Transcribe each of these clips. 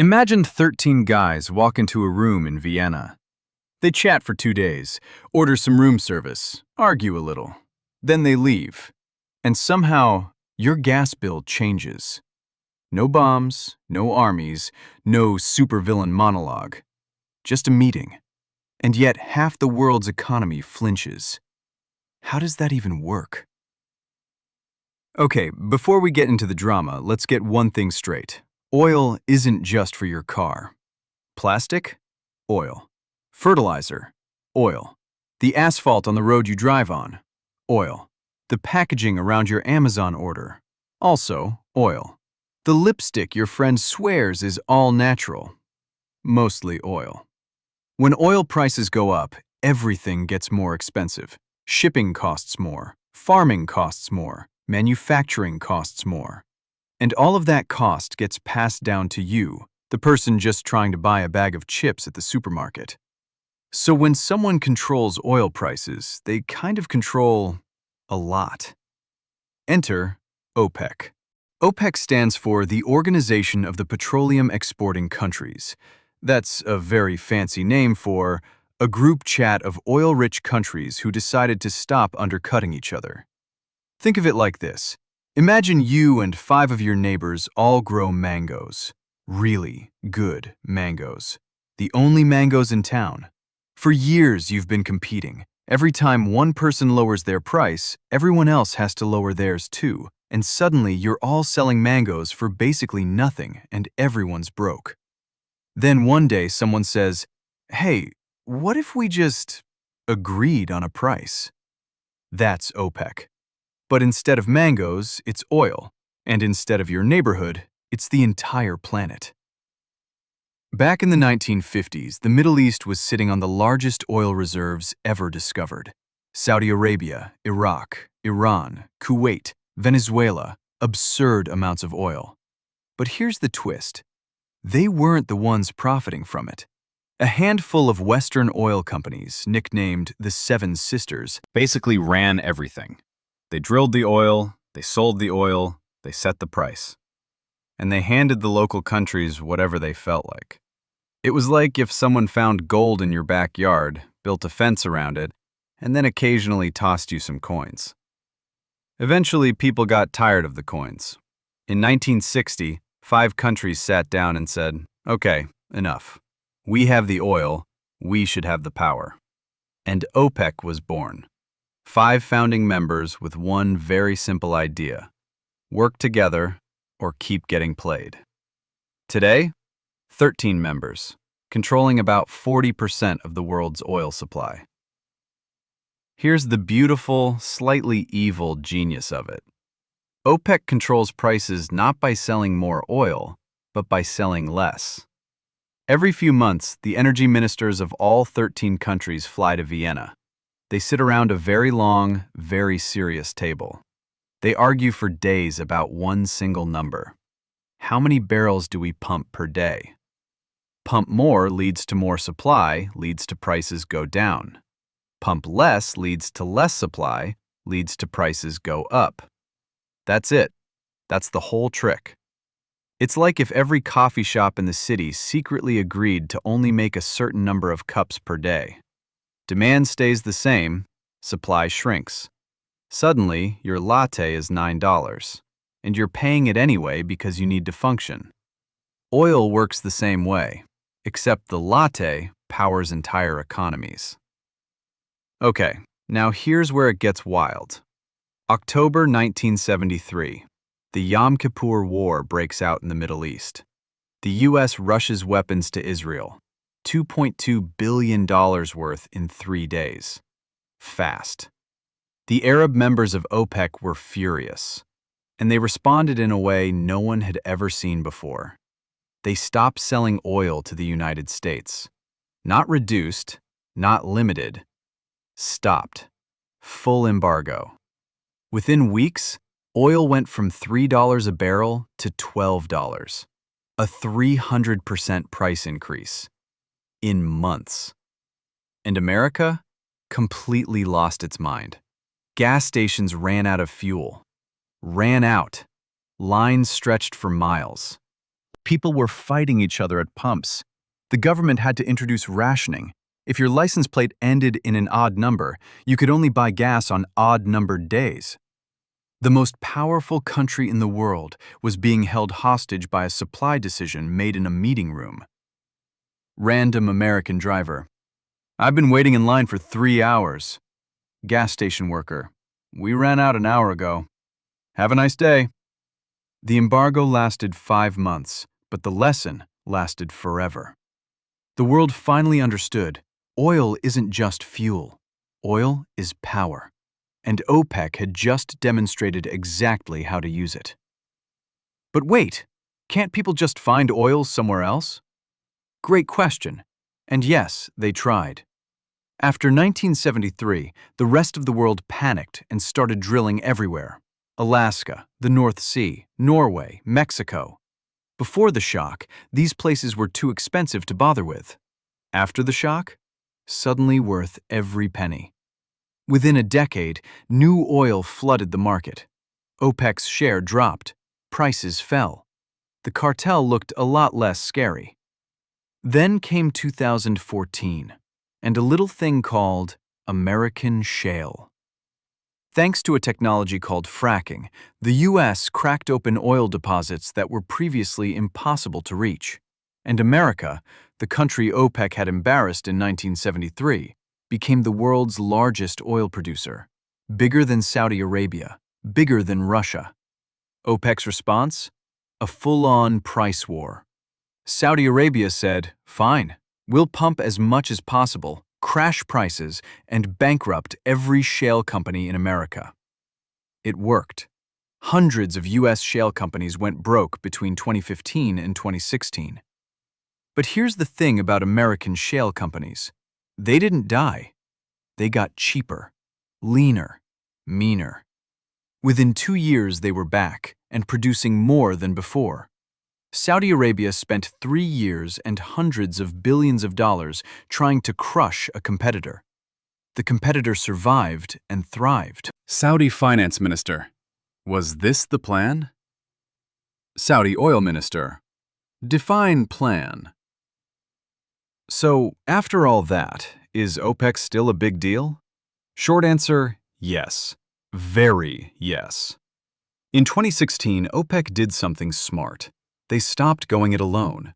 Imagine 13 guys walk into a room in Vienna. They chat for 2 days, order some room service, argue a little. Then they leave. And somehow, your gas bill changes. No bombs, no armies, no supervillain monologue. Just a meeting. And yet half the world's economy flinches. How does that even work? Okay, before we get into the drama, let's get one thing straight. Oil isn't just for your car. Plastic? Oil. Fertilizer? Oil. The asphalt on the road you drive on? Oil. The packaging around your Amazon order? Also oil. The lipstick your friend swears is all natural? Mostly oil. When oil prices go up, everything gets more expensive. Shipping costs more. Farming costs more. Manufacturing costs more. And all of that cost gets passed down to you, the person just trying to buy a bag of chips at the supermarket. So when someone controls oil prices, they kind of control a lot. Enter OPEC. OPEC stands for the Organization of the Petroleum Exporting Countries. That's a very fancy name for a group chat of oil-rich countries who decided to stop undercutting each other. Think of it like this. Imagine you and 5 of your neighbors all grow mangoes. Really good mangoes. The only mangoes in town. For years you've been competing. Every time one person lowers their price, everyone else has to lower theirs too. And suddenly you're all selling mangoes for basically nothing and everyone's broke. Then one day someone says, "Hey, what if we just agreed on a price?" That's OPEC. But instead of mangoes, it's oil. And instead of your neighborhood, it's the entire planet. Back in the 1950s, the Middle East was sitting on the largest oil reserves ever discovered. Saudi Arabia, Iraq, Iran, Kuwait, Venezuela, absurd amounts of oil. But here's the twist. They weren't the ones profiting from it. A handful of Western oil companies, nicknamed the Seven Sisters, basically ran everything. They drilled the oil, they sold the oil, they set the price. And they handed the local countries whatever they felt like. It was like if someone found gold in your backyard, built a fence around it, and then occasionally tossed you some coins. Eventually, people got tired of the coins. In 1960, 5 countries sat down and said, "Okay, enough. We have the oil, we should have the power." And OPEC was born. 5 founding members with one very simple idea: work together or keep getting played. Today, 13 members, controlling about 40% of the world's oil supply. Here's the beautiful, slightly evil genius of it. OPEC controls prices not by selling more oil, but by selling less. Every few months, the energy ministers of all 13 countries fly to Vienna. They sit around a very long, very serious table. They argue for days about one single number. How many barrels do we pump per day? Pump more leads to more supply, leads to prices go down. Pump less leads to less supply, leads to prices go up. That's it. That's the whole trick. It's like if every coffee shop in the city secretly agreed to only make a certain number of cups per day. Demand stays the same, supply shrinks. Suddenly, your latte is $9, and you're paying it anyway because you need to function. Oil works the same way, except the latte powers entire economies. Okay, now here's where it gets wild. October 1973, the Yom Kippur War breaks out in the Middle East. The U.S. rushes weapons to Israel. $2.2 billion worth in 3 days. Fast. The Arab members of OPEC were furious, and they responded in a way no one had ever seen before. They stopped selling oil to the United States. Not reduced, not limited. Stopped. Full embargo. Within weeks, oil went from $3 a barrel to $12. A 300% price increase. In months. And America completely lost its mind. Gas stations ran out of fuel. Ran out. Lines stretched for miles. People were fighting each other at pumps. The government had to introduce rationing. If your license plate ended in an odd number, you could only buy gas on odd-numbered days. The most powerful country in the world was being held hostage by a supply decision made in a meeting room. Random American driver. I've been waiting in line for 3 hours. Gas station worker. We ran out an hour ago. Have a nice day. The embargo lasted 5 months, but the lesson lasted forever. The world finally understood oil isn't just fuel. Oil is power. And OPEC had just demonstrated exactly how to use it. But wait, can't people just find oil somewhere else? Great question. And yes, they tried. After 1973, the rest of the world panicked and started drilling everywhere. Alaska, the North Sea, Norway, Mexico. Before the shock, these places were too expensive to bother with. After the shock, suddenly worth every penny. Within a decade, new oil flooded the market. OPEC's share dropped. Prices fell. The cartel looked a lot less scary. Then came 2014, and a little thing called American shale. Thanks to a technology called fracking, the U.S. cracked open oil deposits that were previously impossible to reach. And America, the country OPEC had embarrassed in 1973, became the world's largest oil producer, bigger than Saudi Arabia, bigger than Russia. OPEC's response? A full-on price war. Saudi Arabia said, fine, we'll pump as much as possible, crash prices, and bankrupt every shale company in America. It worked. Hundreds of U.S. shale companies went broke between 2015 and 2016. But here's the thing about American shale companies. They didn't die. They got cheaper, leaner, meaner. Within 2 years, they were back and producing more than before. Saudi Arabia spent 3 years and hundreds of billions of dollars trying to crush a competitor. The competitor survived and thrived. Saudi Finance Minister. Was this the plan? Saudi Oil Minister. Define plan. So, after all that, is OPEC still a big deal? Short answer, yes. Very yes. In 2016, OPEC did something smart. They stopped going it alone.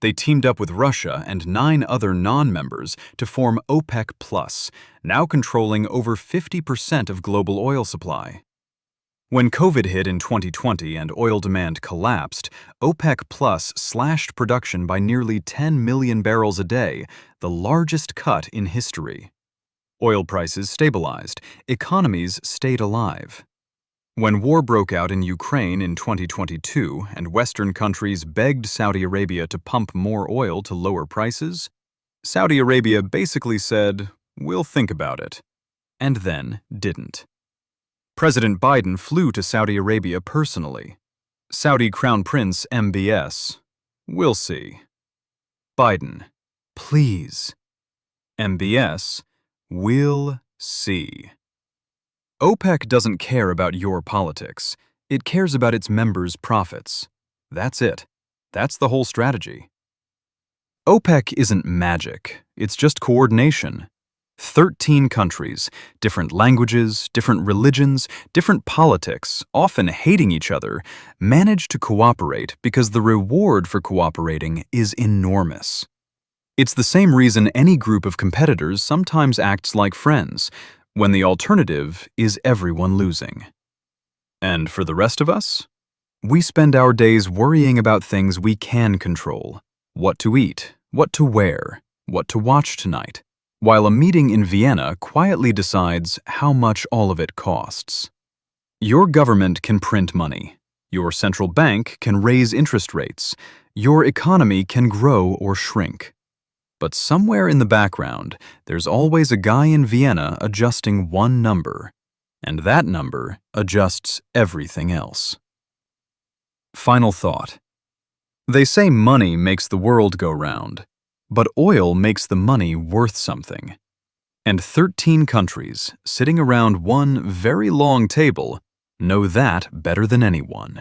They teamed up with Russia and 9 other non-members to form OPEC+, now controlling over 50% of global oil supply. When COVID hit in 2020 and oil demand collapsed, OPEC+ slashed production by nearly 10 million barrels a day, the largest cut in history. Oil prices stabilized, economies stayed alive. When war broke out in Ukraine in 2022 and Western countries begged Saudi Arabia to pump more oil to lower prices, Saudi Arabia basically said, "We'll think about it," and then didn't. President Biden flew to Saudi Arabia personally. Saudi Crown Prince MBS, "We'll see." Biden, "Please." MBS, "We'll see." OPEC doesn't care about your politics. It cares about its members' profits. That's it. That's the whole strategy. OPEC isn't magic. It's just coordination. 13 countries, different languages, different religions, different politics, often hating each other, manage to cooperate because the reward for cooperating is enormous. It's the same reason any group of competitors sometimes acts like friends, when the alternative is everyone losing. And for the rest of us? We spend our days worrying about things we can control. What to eat, what to wear, what to watch tonight, while a meeting in Vienna quietly decides how much all of it costs. Your government can print money. Your central bank can raise interest rates. Your economy can grow or shrink. But somewhere in the background, there's always a guy in Vienna adjusting one number, and that number adjusts everything else. Final thought. They say money makes the world go round, but oil makes the money worth something. And 13 countries sitting around one very long table know that better than anyone.